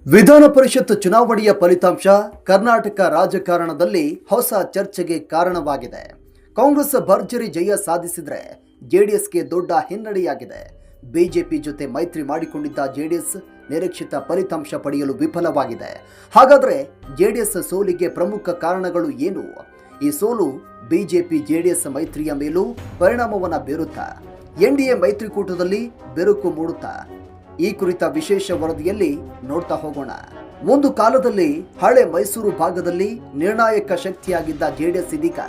ವಿಧಾನ ಪರಿಷತ್ ಚುನಾವಣೆಯ ಫಲಿತಾಂಶ ಕರ್ನಾಟಕ ರಾಜಕಾರಣದಲ್ಲಿ ಹೊಸ ಚರ್ಚೆಗೆ ಕಾರಣವಾಗಿದೆ. ಕಾಂಗ್ರೆಸ್ ಭರ್ಜರಿ ಜಯ ಸಾಧಿಸಿದರೆ ಜೆಡಿಎಸ್ಗೆ ದೊಡ್ಡ ಹಿನ್ನಡೆಯಾಗಿದೆ. ಬಿಜೆಪಿ ಜೊತೆ ಮೈತ್ರಿ ಮಾಡಿಕೊಂಡಿದ್ದ ಜೆಡಿಎಸ್ ನಿರೀಕ್ಷಿತ ಫಲಿತಾಂಶ ಪಡೆಯಲು ವಿಫಲವಾಗಿದೆ. ಹಾಗಾದರೆ ಜೆಡಿಎಸ್ ಸೋಲಿಗೆ ಪ್ರಮುಖ ಕಾರಣಗಳು ಏನು? ಈ ಸೋಲು ಬಿಜೆಪಿ ಜೆಡಿಎಸ್ ಮೈತ್ರಿಯ ಮೇಲೂ ಪರಿಣಾಮವನ್ನು ಬೀರುತ್ತಾ? ಎನ್ಡಿಎ ಮೈತ್ರಿಕೂಟದಲ್ಲಿ ಬೆರುಕು ಮೂಡುತ್ತಾ? ಈ ಕುರಿತ ವಿಶೇಷ ವರದಿಯಲ್ಲಿ ನೋಡ್ತಾ ಹೋಗೋಣ. ಒಂದು ಕಾಲದಲ್ಲಿ ಹಳೆ ಮೈಸೂರು ಭಾಗದಲ್ಲಿ ನಿರ್ಣಾಯಕ ಶಕ್ತಿಯಾಗಿದ್ದ ಜೆಡಿಎಸ್ ಇದೀಗ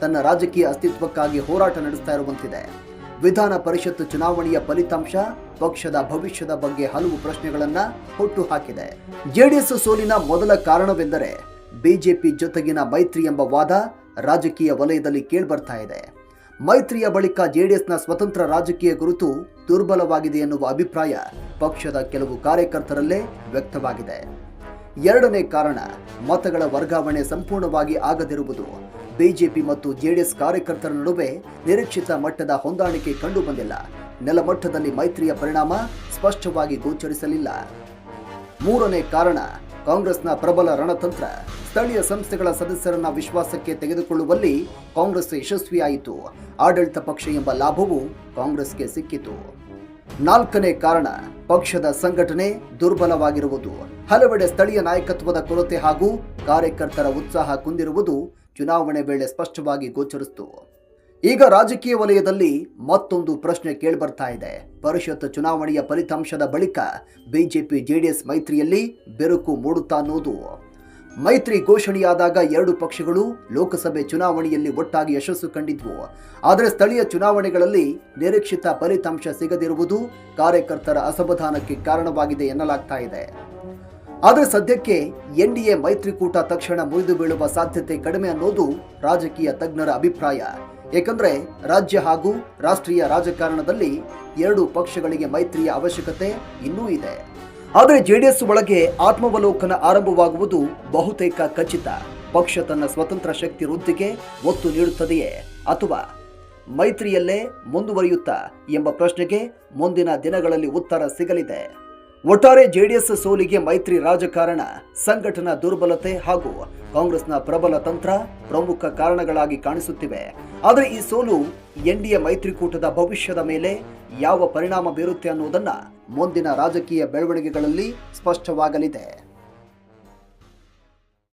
ತನ್ನ ರಾಜಕೀಯ ಅಸ್ತಿತ್ವಕ್ಕಾಗಿ ಹೋರಾಟ ನಡೆಸ್ತಾ ಇರುವಂತಿದೆ. ವಿಧಾನ ಪರಿಷತ್ ಚುನಾವಣೆಯ ಫಲಿತಾಂಶ ಪಕ್ಷದ ಭವಿಷ್ಯದ ಬಗ್ಗೆ ಹಲವು ಪ್ರಶ್ನೆಗಳನ್ನ ಹುಟ್ಟು ಹಾಕಿದೆ. ಜೆಡಿಎಸ್ ಸೋಲಿನ ಮೊದಲ ಕಾರಣವೆಂದರೆ ಬಿಜೆಪಿ ಜೊತೆಗಿನ ಮೈತ್ರಿ ಎಂಬ ವಾದ ರಾಜಕೀಯ ವಲಯದಲ್ಲಿ ಕೇಳಿಬರ್ತಾ ಇದೆ. ಮೈತ್ರಿಯ ಬಳಿಕ ಜೆಡಿಎಸ್ನ ಸ್ವತಂತ್ರ ರಾಜಕೀಯ ಗುರುತು ದುರ್ಬಲವಾಗಿದೆ ಎನ್ನುವ ಅಭಿಪ್ರಾಯ ಪಕ್ಷದ ಕೆಲವು ಕಾರ್ಯಕರ್ತರಲ್ಲೇ ವ್ಯಕ್ತವಾಗಿದೆ. ಎರಡನೇ ಕಾರಣ ಮತಗಳ ವರ್ಗಾವಣೆ ಸಂಪೂರ್ಣವಾಗಿ ಆಗದಿರುವುದು. ಬಿಜೆಪಿ ಮತ್ತು ಜೆಡಿಎಸ್ ಕಾರ್ಯಕರ್ತರ ನಡುವೆ ನಿರೀಕ್ಷಿತ ಮಟ್ಟದ ಹೊಂದಾಣಿಕೆ ಕಂಡುಬಂದಿಲ್ಲ. ನೆಲಮಟ್ಟದಲ್ಲಿ ಮೈತ್ರಿಯ ಪರಿಣಾಮ ಸ್ಪಷ್ಟವಾಗಿ ಗೋಚರಿಸಲಿಲ್ಲ. ಮೂರನೇ ಕಾರಣ ಕಾಂಗ್ರೆಸ್ನ ಪ್ರಬಲ ರಣತಂತ್ರ. ಸ್ಥಳೀಯ ಸಂಸ್ಥೆಗಳ ಸದಸ್ಯರನ್ನ ವಿಶ್ವಾಸಕ್ಕೆ ತೆಗೆದುಕೊಳ್ಳುವಲ್ಲಿ ಕಾಂಗ್ರೆಸ್ ಯಶಸ್ವಿಯಾಯಿತು. ಆಡಳಿತ ಪಕ್ಷ ಎಂಬ ಲಾಭವು ಕಾಂಗ್ರೆಸ್ಗೆ ಸಿಕ್ಕಿತು. ನಾಲ್ಕನೇ ಕಾರಣ ಪಕ್ಷದ ಸಂಘಟನೆ ದುರ್ಬಲವಾಗಿರುವುದು. ಹಲವೆಡೆ ಸ್ಥಳೀಯ ನಾಯಕತ್ವದ ಕೊರತೆ ಹಾಗೂ ಕಾರ್ಯಕರ್ತರ ಉತ್ಸಾಹ ಕುಂದಿರುವುದು ಚುನಾವಣೆ ವೇಳೆ ಸ್ಪಷ್ಟವಾಗಿ ಗೋಚರಿಸಿತು. ಈಗ ರಾಜಕೀಯ ವಲಯದಲ್ಲಿ ಮತ್ತೊಂದು ಪ್ರಶ್ನೆ ಕೇಳಿಬರ್ತಾ ಇದೆ. ಪರಿಷತ್ ಚುನಾವಣೆಯ ಫಲಿತಾಂಶದ ಬಳಿಕ ಬಿಜೆಪಿ ಜೆಡಿಎಸ್ ಮೈತ್ರಿಯಲ್ಲಿ ಬೆರುಕು ಮೂಡುತ್ತಾ ಅನ್ನೋದು. ಮೈತ್ರಿ ಘೋಷಣೆಯಾದಾಗ ಎರಡು ಪಕ್ಷಗಳು ಲೋಕಸಭೆ ಚುನಾವಣೆಯಲ್ಲಿ ಒಟ್ಟಾಗಿ ಯಶಸ್ಸು ಕಂಡಿದ್ವು. ಆದರೆ ಸ್ಥಳೀಯ ಚುನಾವಣೆಗಳಲ್ಲಿ ನಿರೀಕ್ಷಿತ ಫಲಿತಾಂಶ ಸಿಗದಿರುವುದು ಕಾರ್ಯಕರ್ತರ ಅಸಮಾಧಾನಕ್ಕೆ ಕಾರಣವಾಗಿದೆ ಎನ್ನಲಾಗ್ತಾ ಇದೆ. ಆದರೆ ಸದ್ಯಕ್ಕೆ ಎನ್ಡಿಎ ಮೈತ್ರಿಕೂಟ ತಕ್ಷಣ ಮುರಿದು ಬೀಳುವ ಸಾಧ್ಯತೆ ಕಡಿಮೆ ಅನ್ನೋದು ರಾಜಕೀಯ ತಜ್ಞರ ಅಭಿಪ್ರಾಯ. ಏಕೆಂದರೆ ರಾಜ್ಯ ಹಾಗೂ ರಾಷ್ಟ್ರೀಯ ರಾಜಕಾರಣದಲ್ಲಿ ಎರಡು ಪಕ್ಷಗಳಿಗೆ ಮೈತ್ರಿಯ ಅವಶ್ಯಕತೆ ಇನ್ನೂ ಇದೆ. ಆದರೆ ಜೆಡಿಎಸ್ ಒಳಗೆ ಆತ್ಮಾವಲೋಕನ ಆರಂಭವಾಗುವುದು ಬಹುತೇಕ ಖಚಿತ. ಪಕ್ಷ ತನ್ನ ಸ್ವತಂತ್ರ ಶಕ್ತಿ ವೃದ್ಧಿಗೆ ಒತ್ತು ನೀಡುತ್ತದೆಯೇ ಅಥವಾ ಮೈತ್ರಿಯಲ್ಲೇ ಮುಂದುವರಿಯುತ್ತಾ ಎಂಬ ಪ್ರಶ್ನೆಗೆ ಮುಂದಿನ ದಿನಗಳಲ್ಲಿ ಉತ್ತರ ಸಿಗಲಿದೆ. ಒಟ್ಟಾರೆ ಜೆಡಿಎಸ್ ಸೋಲಿಗೆ ಮೈತ್ರಿ ರಾಜಕಾರಣ, ಸಂಘಟನಾ ದುರ್ಬಲತೆ ಹಾಗೂ ಕಾಂಗ್ರೆಸ್ನ ಪ್ರಬಲ ತಂತ್ರ ಪ್ರಮುಖ ಕಾರಣಗಳಾಗಿ ಕಾಣಿಸುತ್ತಿವೆ. ಆದರೆ ಈ ಸೋಲು ಎನ್ಡಿಎ ಮೈತ್ರಿಕೂಟದ ಭವಿಷ್ಯದ ಮೇಲೆ ಯಾವ ಪರಿಣಾಮ ಬೀರುತ್ತೆ ಅನ್ನೋದನ್ನ ಮುಂದಿನ ರಾಜಕೀಯ ಬೆಳವಣಿಗೆಗಳಲ್ಲಿ ಸ್ಪಷ್ಟವಾಗಲಿದೆ.